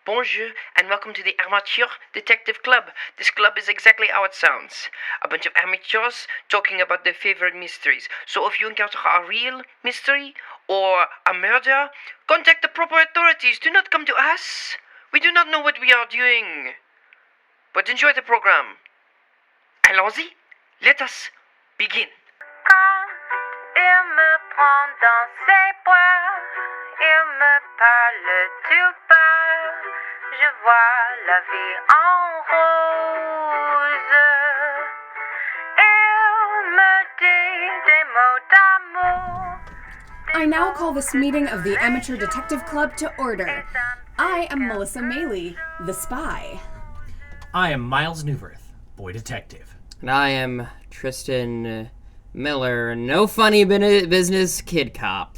bonjour, and welcome to the Amateur Detective Club. This club is exactly how it sounds. A bunch of amateurs talking about their favorite mysteries. So if you encounter a real mystery or a murder, contact the proper authorities. Do not come to us. We do not know what we are doing. But enjoy the program. Allons-y, let us begin. Quand il me prend dans ses bras, il me parle tout bas, je vois la vie en rose. Il me dit des mots d'amour. I now call this meeting of the Amateur Detective Club to order. I am Melissa Meli, the spy. I am Miles Neuvirth, boy detective. And I am Tristan Miller, no funny business kid cop.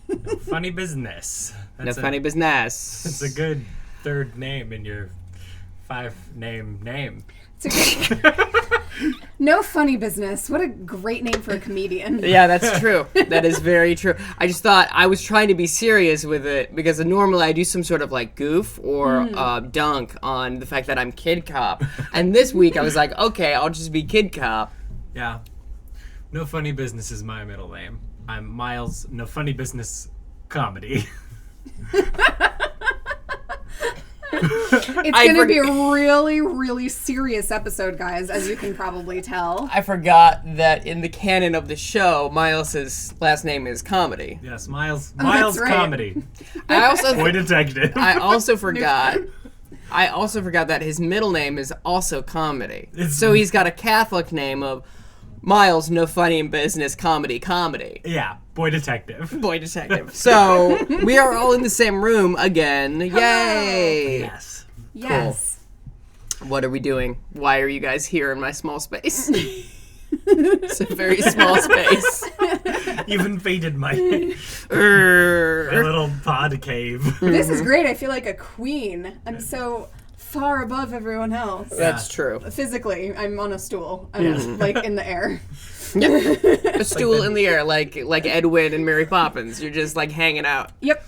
No funny business. Funny business. It's a good third name in your 5-name name. It's a great... No funny business. What a great name for a comedian. Yeah, that's true. That is very true. I just thought I was trying to be serious with it because normally I do some sort of like goof or dunk on the fact that I'm kid cop. And this week I was like, okay, I'll just be kid cop. Yeah. No funny business is my middle name. I'm Miles, no funny business comedy. It's going to be a really, really serious episode, guys, as you can probably tell. I forgot that in the canon of the show, Miles's last name is Comedy. Yes, Miles that's right. Comedy. I also Boy detective. I also forgot that his middle name is also Comedy. So he's got a Catholic name of Miles, no funny in business, comedy. Yeah, boy detective. Boy detective. So we are all in the same room again. Yay! Yes. Yes. Cool. What are we doing? Why are you guys here in my small space? It's a very small space. You've invaded my little pod cave. This is great. I feel like a queen. I'm so far above everyone else. That's true. Physically, I'm on a stool. I'm like in the air. A stool in the air, like Edwin and Mary Poppins. You're just like hanging out. Yep.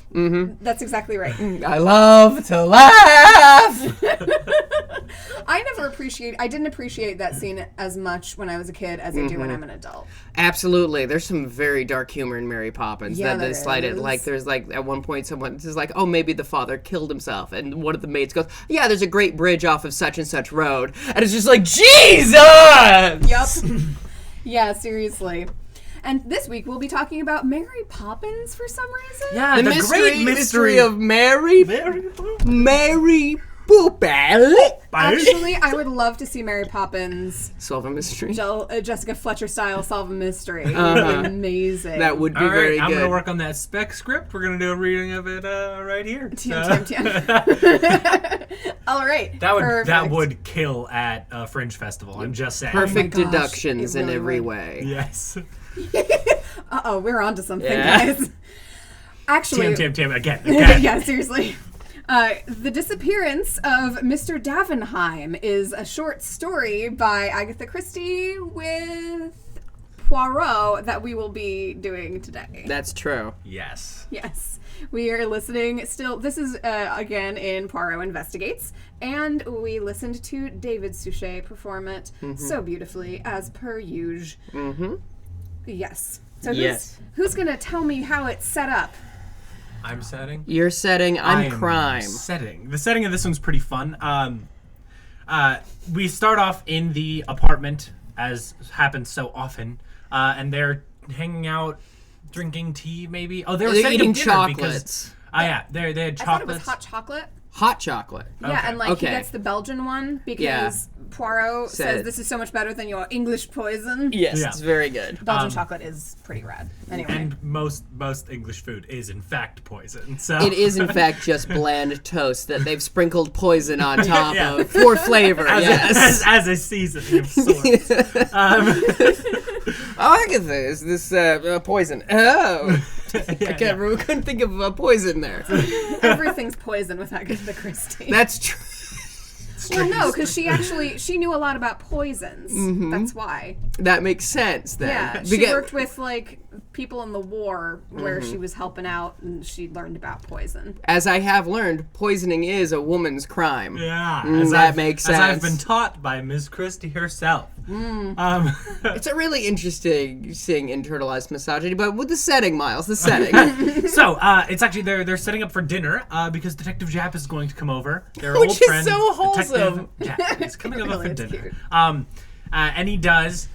That's exactly right. I love to laugh. I didn't appreciate that scene as much when I was a kid as I do when I'm an adult. Absolutely. There's some very dark humor in Mary Poppins. Yeah, that there is slighted. is. Like there's like at one point someone is like, oh, maybe the father killed himself, and one of the maids goes, yeah, there's a great bridge off of such and such road, and it's just like, Jesus! Yep. Yeah, seriously. And this week we'll be talking about Mary Poppins for some reason. Yeah, The mystery of Mary Poppins. Actually, I would love to see Mary Poppins Solve a mystery. Jessica Fletcher style solve a mystery. It would be amazing. That would be All right, very I'm good. going to work on that spec script. We're going to do a reading of it right here. TM. All right. That would kill at Fringe Festival. I'm just saying. Perfect Oh my gosh, deductions it in really every would. way. Yes. Uh-oh, we're onto something, Yeah. guys. Actually... Tim, again. Yeah, seriously. The Disappearance of Mr. Davenheim is a short story by Agatha Christie with Poirot that we will be doing today. That's true. Yes. Yes. We are listening still. This is, again, in Poirot Investigates. And we listened to David Suchet perform it so beautifully, as per usual. Mm-hmm. Yes. So Yes. who's going to tell me how it's set up? I'm setting. You're setting, I'm I am crime. Setting. The setting of this one's pretty fun. We start off in the apartment, as happens so often, and they're hanging out, drinking tea, maybe. Oh, they were They're setting eating up dinner chocolates. Because, yeah, they had I thought it chocolates. was hot chocolate. Hot chocolate. Yeah, Okay. and like Okay. he gets the Belgian one because Poirot says Said- this is so much better than your English poison. Yes, Yeah. it's very good. Belgian chocolate is pretty rad. Anyway. And most English food is in fact poison. So It is, in fact, just bland toast that they've sprinkled poison on top Yeah. of for flavor. Yes. as a seasoning of sorts. Agatha, is this poison? Oh. We couldn't think of a poison there. Everything's poison with Agatha Christie. That's true. Well, no, because she knew a lot about poisons. That's why. That makes sense then. Yeah, she worked with like people in the war where she was helping out and she learned about poison. As I have learned, poisoning is a woman's crime. Yeah, that makes sense. As I've been taught by Miss Christie herself. It's a really interesting seeing internalized misogyny, but with the setting, Miles, the setting. So, it's actually they're setting up for dinner because Detective Japp is going to come over. Their Which old is friend, so wholesome. Detective Japp is coming over Really, for it's dinner. cute. And he does.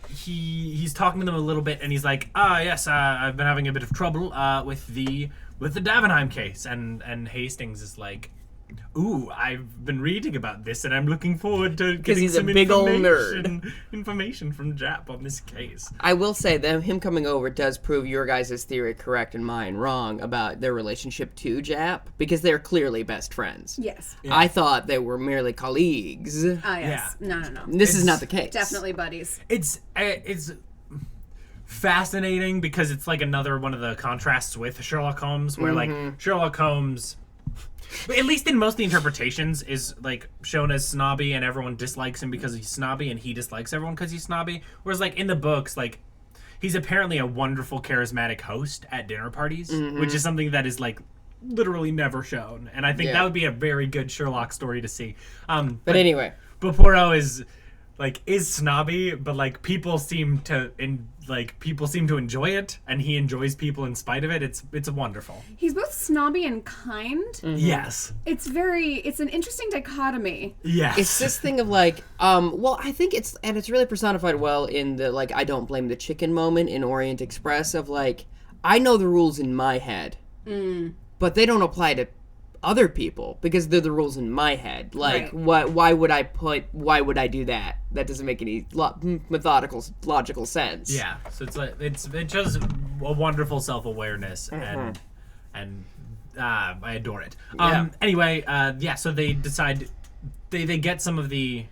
He's talking to them a little bit, and he's like, yes, I've been having a bit of trouble with the Davenheim case." And Hastings is like, "Ooh, I've been reading about this, and I'm looking forward to getting he's a some big ol' information from Japp on this case." I will say that him coming over does prove your guys' theory correct and mine wrong about their relationship to Japp, because they're clearly best friends. Yes. I thought they were merely colleagues. Ah, yes. No. This is not the case. Definitely buddies. It's fascinating because it's like another one of the contrasts with Sherlock Holmes, where like Sherlock Holmes, at least in most of the interpretations, is like shown as snobby and everyone dislikes him because he's snobby, and he dislikes everyone because he's snobby. Whereas like in the books, like he's apparently a wonderful, charismatic host at dinner parties, which is something that is like literally never shown. And I think that would be a very good Sherlock story to see. But anyway. But Poirot is snobby, but like people seem to enjoy it, and he enjoys people in spite of it. It's wonderful. He's both snobby and kind. Yes. It's an interesting dichotomy. Yes. It's this thing of like, I think it's really personified well in the like, I don't blame the chicken moment in Orient Express of like, I know the rules in my head, but they don't apply to other people because they're the rules in my head. Like, Right. why would I do that? That doesn't make any logical sense. Yeah. So it's like it shows a wonderful self-awareness, and I adore it. Anyway, so they decide they get some of the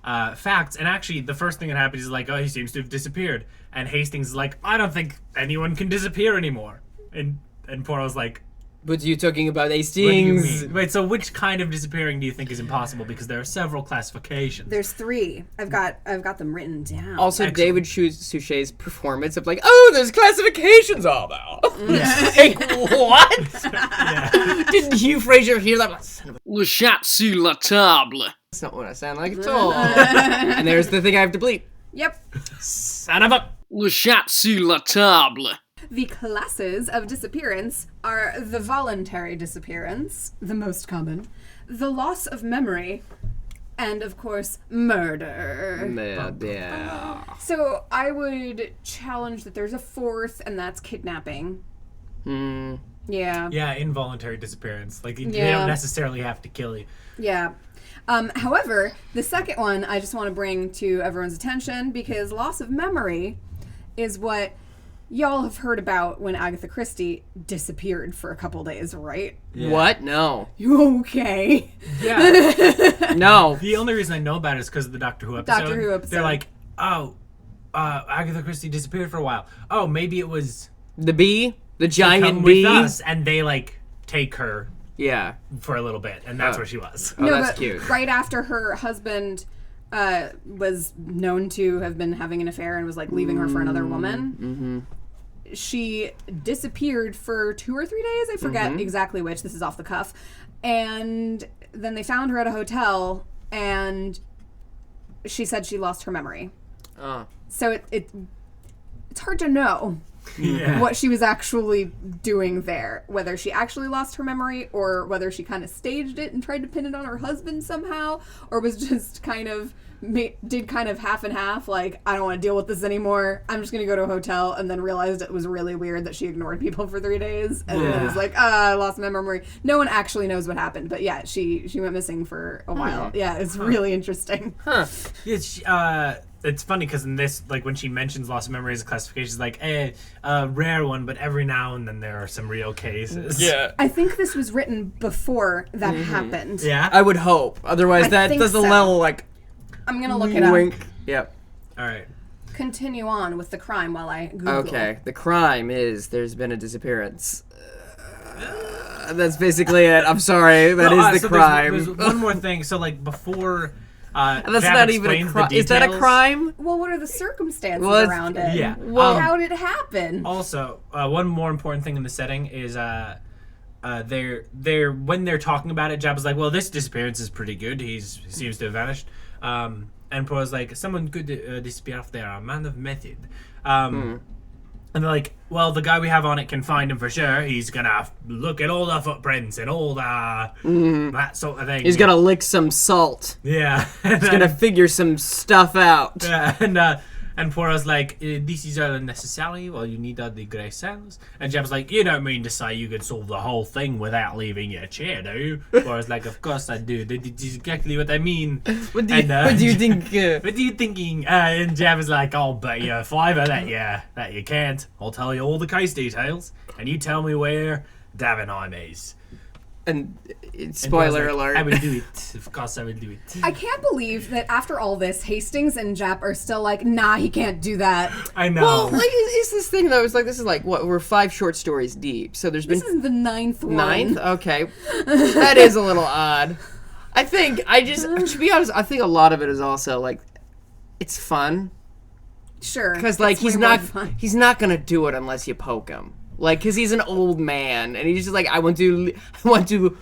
facts, and actually the first thing that happens is like, oh, he seems to have disappeared, and Hastings is like, I don't think anyone can disappear anymore, and Poirot's like, But you talking about what do you Hastings? mean? Wait, so which kind of disappearing do you think is impossible? Because there are several classifications. There's 3. I've got them written down. Also, Excellent. David Suchet's performance of like, oh, there's classifications all now. Like, what? Didn't Hugh Fraser hear that? Son of a- Le chat sur la table. That's not what I sound like at all. And there's the thing I have to bleep. Yep. Son of a... Le chat sur la table. The classes of disappearance are the voluntary disappearance, the most common, the loss of memory, and of course, murder. Yeah. So I would challenge that there's a 4th, and that's kidnapping. Yeah. Yeah, involuntary disappearance. Like they Yeah. don't necessarily have to kill you. Yeah. However, the second one I just want to bring to everyone's attention because loss of memory is what y'all have heard about when Agatha Christie disappeared for a couple days, right? Yeah. What? No. You okay? Yeah. No. The only reason I know about it is because of the Doctor Who episode. Doctor Who episode. They're like, oh, Agatha Christie disappeared for a while. Oh, maybe it was The bee? The come giant bee? with us, and they like take her Yeah. for a little bit, and that's where she was. Oh, that's but cute. right after her husband was known to have been having an affair and was like leaving her for another woman, she disappeared for 2 or 3 days. I forget exactly which. This is off the cuff. And then they found her at a hotel, and she said she lost her memory. So it's hard to know Yeah. what she was actually doing there, whether she actually lost her memory or whether she kind of staged it and tried to pin it on her husband somehow, or was just kind of did kind of half and half, like, I don't want to deal with this anymore, I'm just gonna go to a hotel, and then realized it was really weird that she ignored people for 3 days, and then was like, I lost my memory. No one actually knows what happened, but yeah, she went missing for a while. Yeah, it's really interesting. It's funny because in this, like when she mentions loss of memory as a classification, it's like a rare one, but every now and then there are some real cases. Yeah. I think this was written before that happened. Yeah. I would hope. Otherwise, I that think does a so. little, like, I'm gonna look it up. wink. Yep. All right. Continue on with the crime while I Google. Okay. The crime is there's been a disappearance. That's basically it. I'm sorry. That is the crime. There's one more thing. So like before That's Jap not even a explains the crime. Is that a details. crime? Well, what are the circumstances Well, around it? yeah. Well, how did it happen? Also, one more important thing in the setting is they're when they're talking about it, Jab is like, well, this disappearance is pretty good. He seems to have vanished. And Poirot's like, someone could disappear if they're a man of method. And they're like, well, the guy we have on it can find him for sure. He's gonna look at all the footprints and all the that sort of thing. He's gonna lick some salt. Yeah. He's gonna figure some stuff out. Yeah, and Poirot's like, this is all unnecessary. Well, you need all the grey cells. And Jab's like, you don't mean to say you could solve the whole thing without leaving your chair, do you? Poirot's like, of course I do. That is exactly what I mean. What do you think? What are you thinking? And Jab is like, I'll bet you a fiver that you can't. I'll tell you all the case details, and you tell me where Davenheim is. And And spoiler Poirot's like, alert. I will do it. Of course I will do it. I can't believe that after all this, Hastings and Jap are still like, nah, he can't do that. I know. Well, like, it's this thing though. It's like this is like what we're 5 short stories deep. So there's been This is the 9th one. 9th. Okay, that is a little odd. I think to be honest, I think a lot of it is also like it's fun Sure. because like it's way more he's not gonna do it unless you poke him. Like, because he's an old man, and he's just like, I want to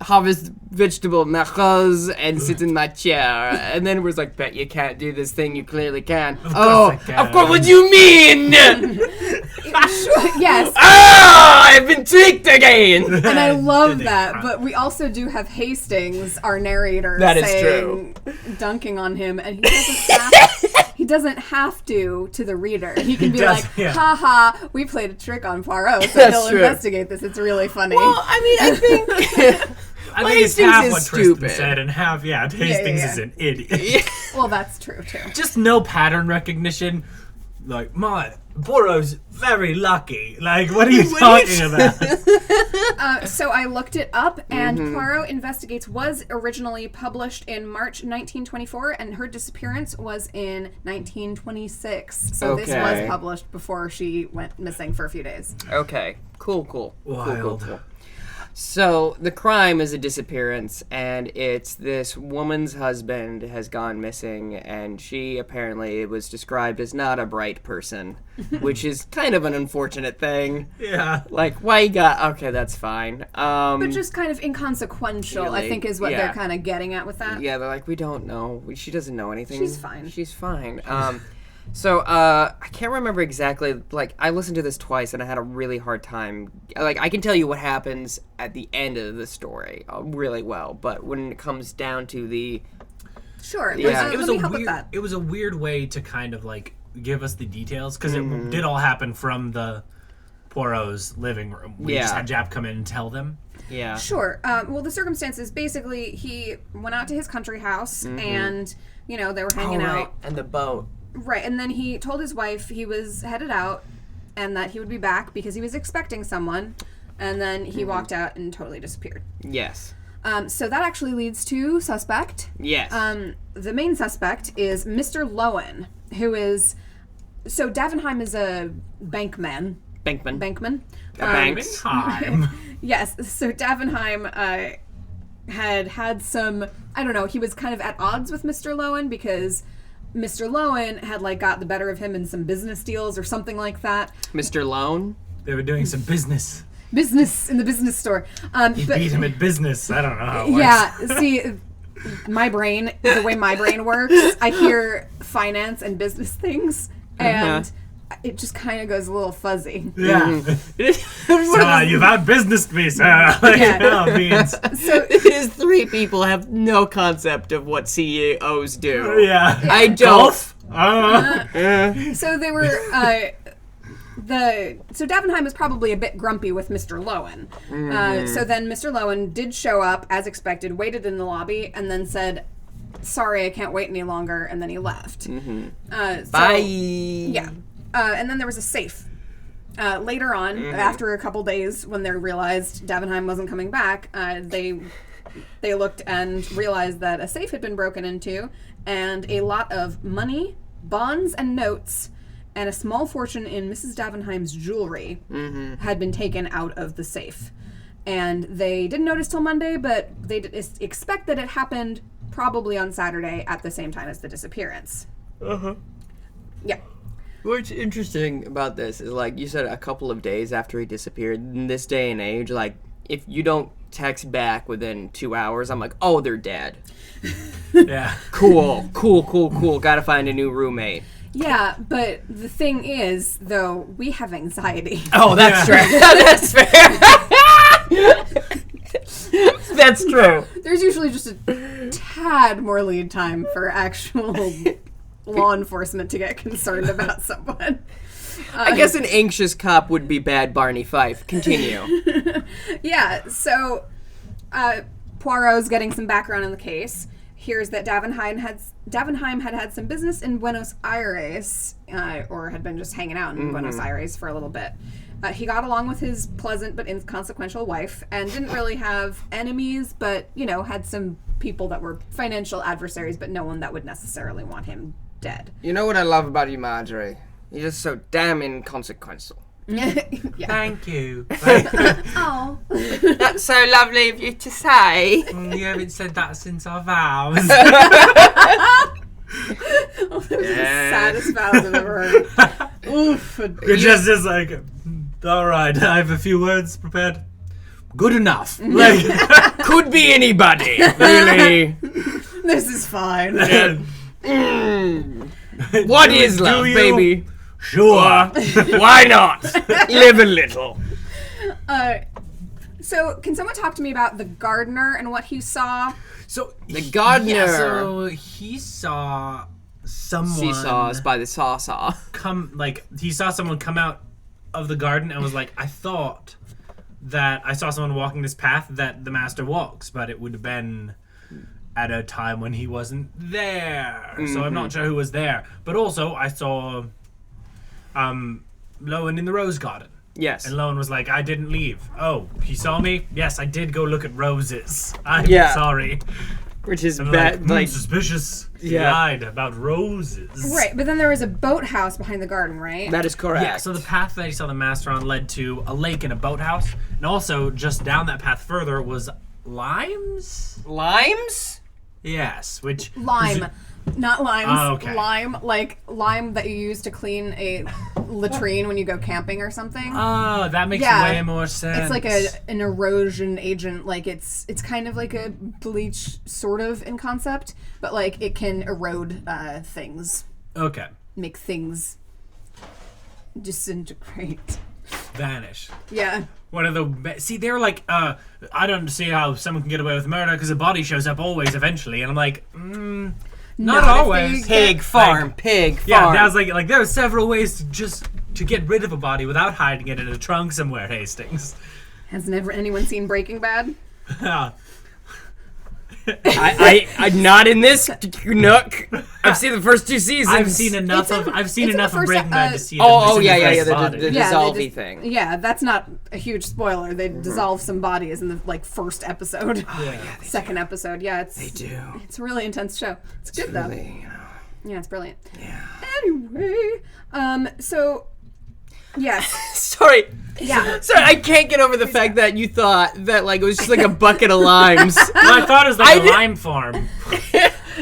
harvest vegetable macros and sit in my chair. And then it was like, bet you can't do this thing, you clearly can. I can. Of course, what do you mean? Sure, yes. I've been tricked again! And I love Did it. that, but we also do have Hastings, our narrator, That is saying, dunking on him, and he doesn't have to the reader. He can be does, like, yeah. ha ha, we played a trick on Poirot, so That's he'll true. investigate this. It's really funny. Well, I mean, I think... I think it's Hastings half is what stupid. Tristan said and half, Hastings yeah. is an idiot. Well, that's true, too. Just no pattern recognition. Like, Poirot's very lucky. Like, what are you talking about? So I looked it up, and Poirot Investigates was originally published in March 1924, and her disappearance was in 1926. So this Okay. was published before she went missing for a few days. Okay, cool. Wild. Cool. So the crime is a disappearance, and it's this woman's husband has gone missing, and she apparently was described as not a bright person, which is kind of an unfortunate thing. Yeah. Like, why you got... Okay, that's fine. But just kind of inconsequential, I Really? think, is what Yeah. they're kind of getting at with that. Yeah, they're like, we don't know. She doesn't know anything. She's fine. She's fine. So, I can't remember exactly, like, I listened to this twice and I had a really hard time. Like, I can tell you what happens at the end of the story really well, but when it comes down to the... Sure. Yeah. Let me help with that. It was a weird way to kind of, like, give us the details, because it did all happen from the Poirot's living room. We just Yeah. had Jap come in and tell them. Yeah. Sure. Well, the circumstances, basically, he went out to his country house, and, they were hanging out. And the boat. Right, and then he told his wife he was headed out and that he would be back because he was expecting someone, and then he walked out and totally disappeared. Yes. So that actually leads to suspect. Yes. The main suspect is Mr. Lowen, who is... So Davenheim is a bankman. Bankman. Banks. Time. Yes, so Davenheim had some... I don't know, he was kind of at odds with Mr. Lowen because... Mr. Lowen had got the better of him in some business deals or something like that. Mr. Lone? They were doing some business. Business in the business store. He beat him at business. I don't know how it works. Yeah, see, my brain, the way my brain works, I hear finance and business things, and it just kind of goes a little fuzzy. Yeah. So, you've out-businessed me, sir. Beans. So His 3 people have no concept of what CEOs do. Yeah. I don't. Golf? So they were so Davenheim was probably a bit grumpy with Mr. Lowen. So then Mr. Lowen did show up as expected, waited in the lobby, and then said, "Sorry, I can't wait any longer," and then he left. Bye. Yeah. And then there was a safe. Later on, after a couple days, when they realized Davenheim wasn't coming back, they looked and realized that a safe had been broken into, and a lot of money, bonds, and notes, and a small fortune in Mrs. Davenheim's jewelry had been taken out of the safe. And they didn't notice till Monday, but they expect that it happened probably on Saturday at the same time as the disappearance. Yeah. What's interesting about this is, like, you said a couple of days after he disappeared. In this day and age, like, if you don't text back within 2 hours, I'm like, oh, they're dead. Yeah. Cool. Gotta find a new roommate. Yeah, but the thing is, though, we have anxiety. Oh, that's true. That's fair. That's true. There's usually just a tad more lead time for actual law enforcement to get concerned about someone. I guess an anxious cop would be bad Barney Fife. Continue. Yeah, so Poirot's getting some background on the case. Hears that Davenheim had some business in Buenos Aires, or had been just hanging out in Buenos Aires for a little bit. He got along with his pleasant but inconsequential wife and didn't really have enemies, but, had some people that were financial adversaries, but no one that would necessarily want him dead. You know what I love about you, Marjorie? You're just so damn inconsequential. Yeah. Thank you. Oh. That's so lovely of you to say. You haven't said that since our vows. Oh, that was the saddest vows I've ever heard. Oof. It just is like, all right, I have a few words prepared. Good enough. Like, Could be anybody, really. This is fine. What is love, Do you? baby? Sure. Why not? Live a little. So, can someone talk to me about the gardener and what he saw? So The gardener. Yeah, so he saw someone Seesaws by the saw. he saw someone come out of the garden and was like, I thought that I saw someone walking this path that the master walks, but it would have been at a time when he wasn't there. So I'm not sure who was there. But also I saw Lowen in the rose garden. Yes. And Lowen was like, I didn't leave. Oh, he saw me? Yes, I did go look at roses. I'm sorry. Which is I'm bad. Like, suspicious. He Yeah. lied about roses. Right, but then there was a boathouse behind the garden, right? that is correct. Yeah, so the path that he saw the master on led to a lake and a boathouse. And also, just down that path further was limes? Limes? Yes, which... Lime. Not limes. Oh, okay. Lime, like lime that you use to clean a latrine when you go camping or something. Oh, that makes Yeah. way more sense. It's like an erosion agent. Like it's kind of like a bleach, sort of in concept, but like it can erode things, Okay. make things disintegrate. Vanish. Yeah. One of the... See, they're like, I don't see how someone can get away with murder because a body shows up always eventually. And I'm like, not Not if always. they Pig farm. Pig farm. Yeah, that was like there are several ways to get rid of a body without hiding it in a trunk somewhere, Hastings. Has never anyone seen Breaking Bad? I not in this nook. I've seen the first 2 seasons. I've seen enough It's in- I've seen it's in the enough of first, Breaking Bad to see that Oh, this is yeah, the yeah, first the body. the Yeah, they dissolvey just- thing. Yeah, that's not a huge spoiler. They dissolve some bodies in the first episode. Second episode. Yeah, it's do. It's a really intense show. It's good though. Really, Yeah, it's brilliant. yeah. Anyway, so yes, Sorry. yeah. Sorry, I can't get over the fact that you thought that like it was just like a bucket of limes. Well, I thought it was like a lime farm.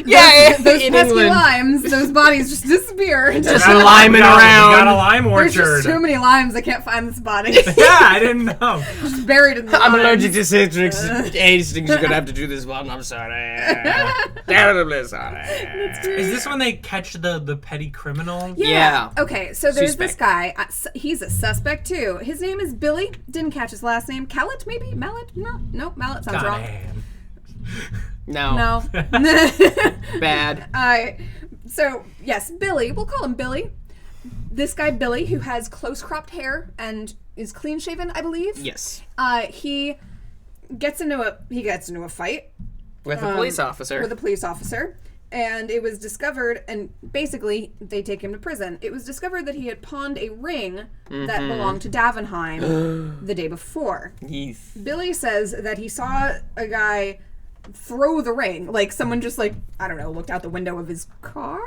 Yeah, Those in pesky England. limes, those bodies just disappear. Just Got a- liming we got around. a lime There's orchard. just too many limes. I can't find this body. Yeah, I didn't know. Just buried in the I'm limes. allergic to citrus. Hastings, you're gonna have to do this one. I'm sorry. Terribly sorry. Is this when they catch the petty criminal? Yeah. Okay, so there's this Suspect. guy. He's a suspect too. His name is Billy. Didn't catch his last name. Callett, maybe? Mallet? No, nope. Mallet sounds wrong. Goddamn. No. No. Bad. So, yes, Billy. We'll call him Billy. This guy, Billy, who has close cropped hair and is clean shaven, I believe. Yes. He gets into a fight With a police officer. with a police officer, and it was discovered, and basically they take him to prison. It was discovered that he had pawned a ring that belonged to Davenheim the day before. Yes. Billy says that he saw a guy throw the ring, like someone just like, I don't know, looked out the window of his car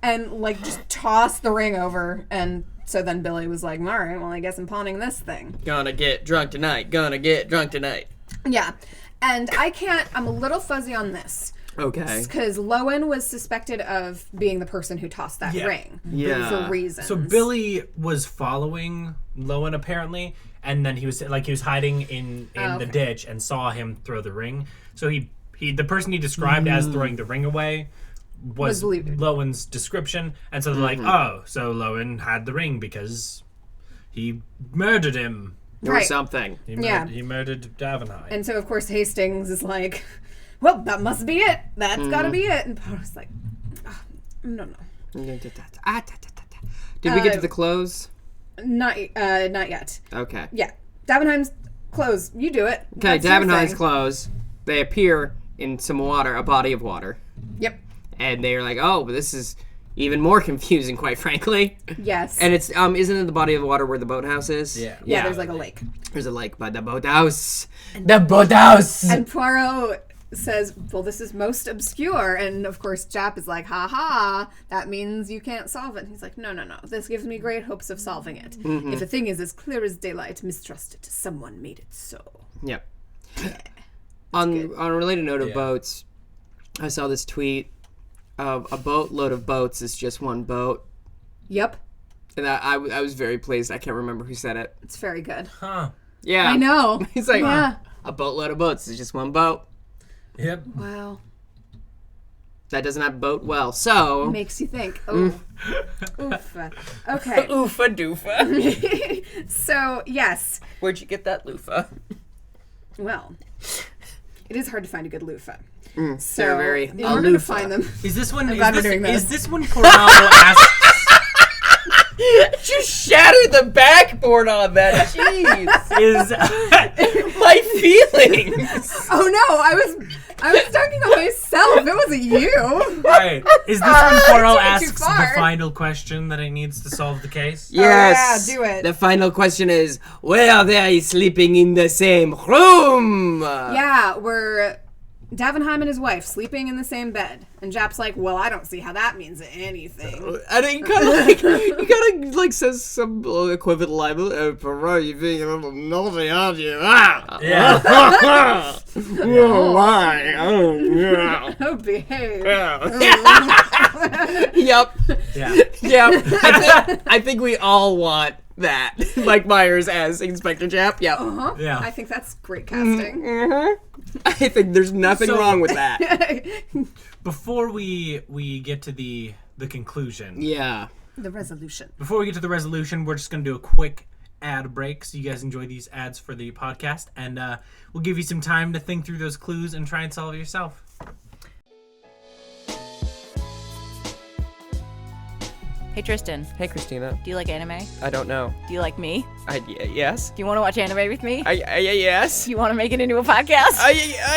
and like just tossed the ring over. And so then Billy was like, all right, well, I guess I'm pawning this thing. Gonna get drunk tonight. Gonna get drunk tonight. Yeah. And I'm a little fuzzy on this. Okay. Because Lowen was suspected of being the person who tossed that ring. Yeah. For reasons. So Billy was following Lowen apparently, and then he was hiding in the ditch and saw him throw the ring. So he the person he described as throwing the ring away was Lowen's description, and so they're like, oh, so Lowen had the ring because he murdered him. Or something. He murdered Davenheim. And so, of course, Hastings is like, well, that must be it. That's gotta be it. And Poirot's like, oh, no. Did we get to the clothes? Not yet. Okay. Yeah. Davenheim's clothes. You do it. Okay, That's your Davenheim's thing. clothes. They appear in some water, a body of water. Yep. And they're like, oh, but this is even more confusing, quite frankly. Yes. And it's, isn't it the body of water where the boathouse is? Yeah. Yeah, there's like a lake. There's a lake by the boathouse. The boathouse! And Poirot says, well, this is most obscure. And of course, Jap is like, ha, that means you can't solve it. And he's like, no. This gives me great hopes of solving it. If a thing is as clear as daylight, mistrust it. Someone made it so. Yep. On a related note of boats, I saw this tweet of a boatload of boats is just one boat. Yep. And I was very pleased. I can't remember who said it. It's very good. Huh. Yeah. I know. He's like, yeah. a boatload of boats is just one boat. Yep. Wow. That does not boat well. So. Makes you think. Oh. Oof. Okay. Oofa doofa. So, yes. Where'd you get that loofah? Well, it is hard to find a good loofah. So, they're very in order to loofah. find them, Is this when glad we're doing this. is this when Poirot asks? You shattered the backboard on that. Jeez. Is My feelings. oh no, I was talking to myself. It wasn't you. right? Is this when Poirot too asks the far. final question that he needs to solve the case? Yes. yeah, do it. The final question is, were they sleeping in the same room? Yeah, we're Davenheim and his wife sleeping in the same bed, and Jap's like, "Well, I don't see how that means anything." And he kind of like says some equivalent line. Oh, Poirot, you're being a little naughty, aren't you? Ah! Yeah. Oh, why? Oh, yeah. Oh, behave. Yep. Yeah. Yep. I think we all want that. Mike Myers as Inspector Jap. Yep. Huh? Yeah. I think that's great casting. I think there's nothing So- wrong with that. Before we get to the conclusion, Yeah. The resolution. before we get to the resolution, we're just gonna do a quick ad break so you guys enjoy these ads for the podcast, and we'll give you some time to think through those clues and try and solve it yourself. Hey Tristan, Hey, Christina. do you like anime? I don't know. Do you like me? Yes. Do you want to watch anime with me? Yes. Do you want to make it into a podcast?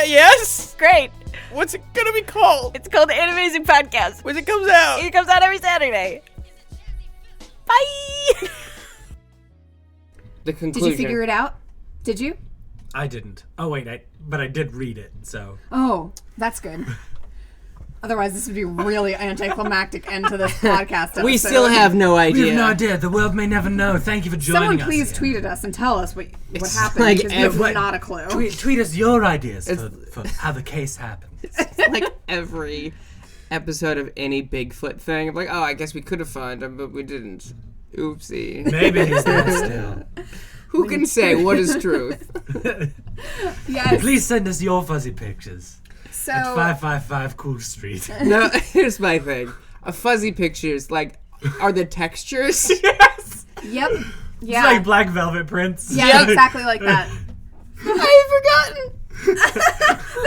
Yes. Great! What's it gonna be called? It's called the Animazing Podcast. When it comes out? It comes out every Saturday. Bye! The conclusion. Did you figure it out? Did you? I didn't. Oh wait, but I did read it. So Oh, that's good. Otherwise, this would be a really anticlimactic end to this podcast episode. We still have no we idea. have no idea. The world may never know. Thank you for joining Someone us. please again. tweet at us and tell us what It's happened, like because we have every- not a clue. Tweet us your ideas for how the case happened. Like every episode of any Bigfoot thing. I'm like, oh, I guess we could have found him, but we didn't. Oopsie. Maybe he's there still. Who can say what is truth? Yes. Please send us your fuzzy pictures So, at 555 Cool Street. No, here's my thing. A fuzzy pictures, like, are the textures? Yes. yep. It's Yeah. like black velvet prints. Yeah, exactly like that. I've forgotten.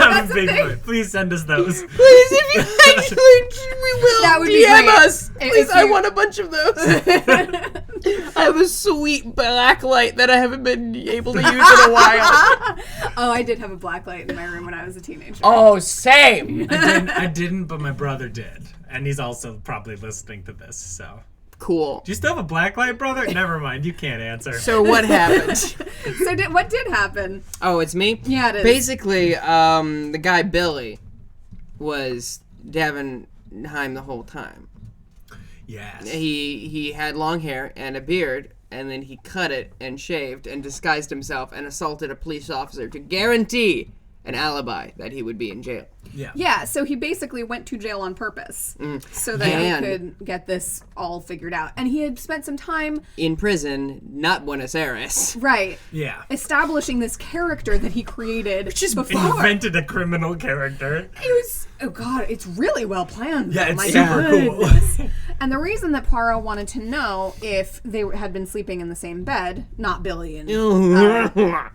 I'm a Bigfoot. Please send us those. Please, if you actually, we will. That would be DM great. us. Please, If I you- want a bunch of those. I have a sweet black light that I haven't been able to use in a while. Oh, I did have a black light in my room when I was a teenager. Oh, same. I didn't, but my brother did. And he's also probably listening to this, so. Cool. Do you still have a blacklight, brother? Never mind, you can't answer. So what happened? So what did happen? Oh, it's me? Yeah, it is. Basically, the guy Billy was Davenheim the whole time. Yes. He had long hair and a beard, and then he cut it and shaved and disguised himself and assaulted a police officer to guarantee an alibi that he would be in jail. Yeah, so he basically went to jail on purpose so that he could get this all figured out. And he had spent some time in prison, not Buenos Aires. Right. Yeah. Establishing this character that he created before. Invented a criminal character. It was, oh god, it's really well planned. Yeah, though. it's My super goodness. cool. And the reason that Poirot wanted to know if they had been sleeping in the same bed, not Billy and Davenheim.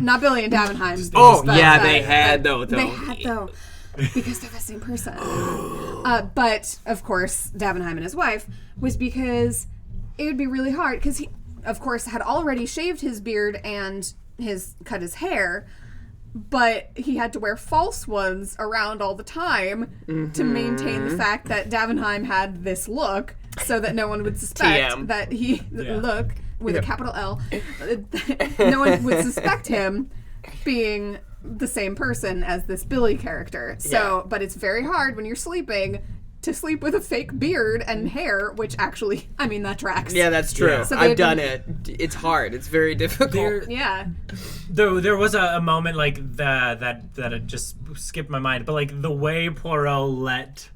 not Billy and Davenheim. Oh, but, yeah, they had though. They had though. Because they're the same person. But, of course, Davenheim and his wife was because it would be really hard. Because he, of course, had already shaved his beard and cut his hair. But he had to wear false ones around all the time to maintain the fact that Davenheim had this look so that no one would suspect TM. that he look with a capital L. No one would suspect him being the same person as this Billy character. So, but it's very hard when you're sleeping to sleep with a fake beard and hair, which actually, I mean, that tracks. Yeah, that's true. Yeah. So I've done it. It's hard. It's very difficult. Yeah. Though there was a moment like that it just skipped my mind, but like the way Poirot let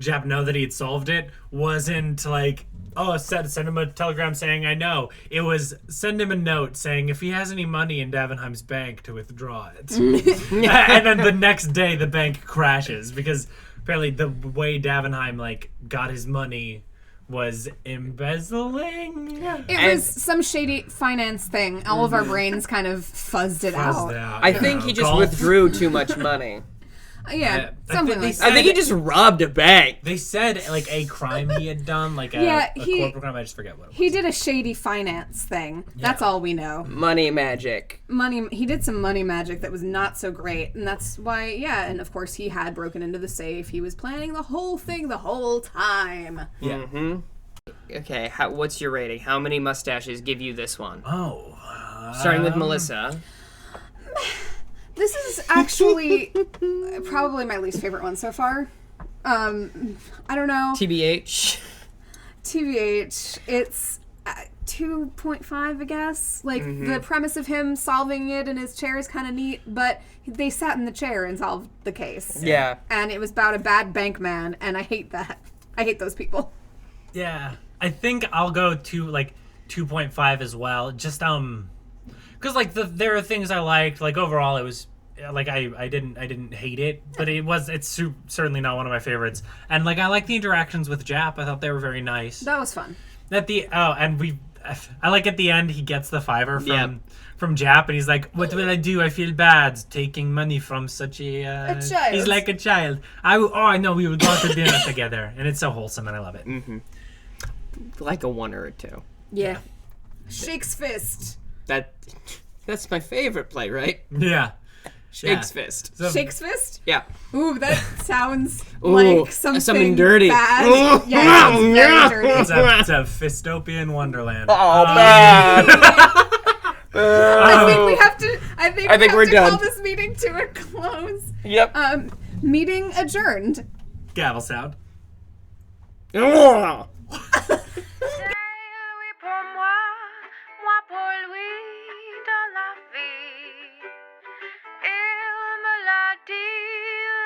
Jap know that he had solved it wasn't like, oh, send him a telegram saying I know. It was send him a note saying if he has any money in Davenheim's bank to withdraw it. And then the next day the bank crashes because apparently the way Davenheim like got his money was embezzling. It was some shady finance thing. All of our brains kind of fuzzed it out. I think he just withdrew too much money. Yeah, I something think they like said- I think he just robbed a bank. They said like a crime he had done, like a, Yeah, a he- corporate crime. I just forget what it was. He did a shady finance thing. That's all we know. Money magic. He did some money magic that was not so great, and that's why, and of course he had broken into the safe. He was planning the whole thing the whole time. Yeah. Okay, what's your rating? How many mustaches give you this one? Oh. Starting with Melissa. This is actually probably my least favorite one so far. I don't know. TBH. TBH, it's 2.5, I guess. Like, the premise of him solving it in his chair is kind of neat, but they sat in the chair and solved the case. Yeah. And it was about a bad bank man, and I hate that. I hate those people. Yeah. I think I'll go to like 2.5 as well. Just because like there are things I liked. Like overall, it was like I didn't hate it, but it's certainly not one of my favorites. And like I like the interactions with Jap. I thought they were very nice. That was fun. I like at the end he gets the $5 from Jap and he's like, what will I do? I feel bad taking money from such a child. He's like a child. I know we will go to dinner together, and it's so wholesome and I love it. Like a 1 or a 2. Yeah. Shakes fist. That's my favorite play, right? Yeah. Shakes fist. So, Shakes fist? Yeah. Ooh, that sounds Ooh, like something dirty. bad. Yeah, it sounds very dirty. it's a dystopian wonderland. Oh, bad. I think we have to. I think we're to done. call this meeting to a close. Yep. Meeting adjourned. Gavel sound. Oui pour moi, moi pour lui dans la vie. Il me l'a dit,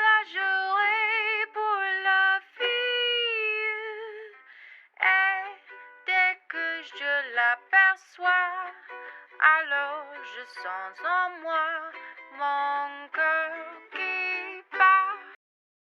la jouerai pour la vie. Et dès que je l'aperçois, alors je sens en moi mon cœur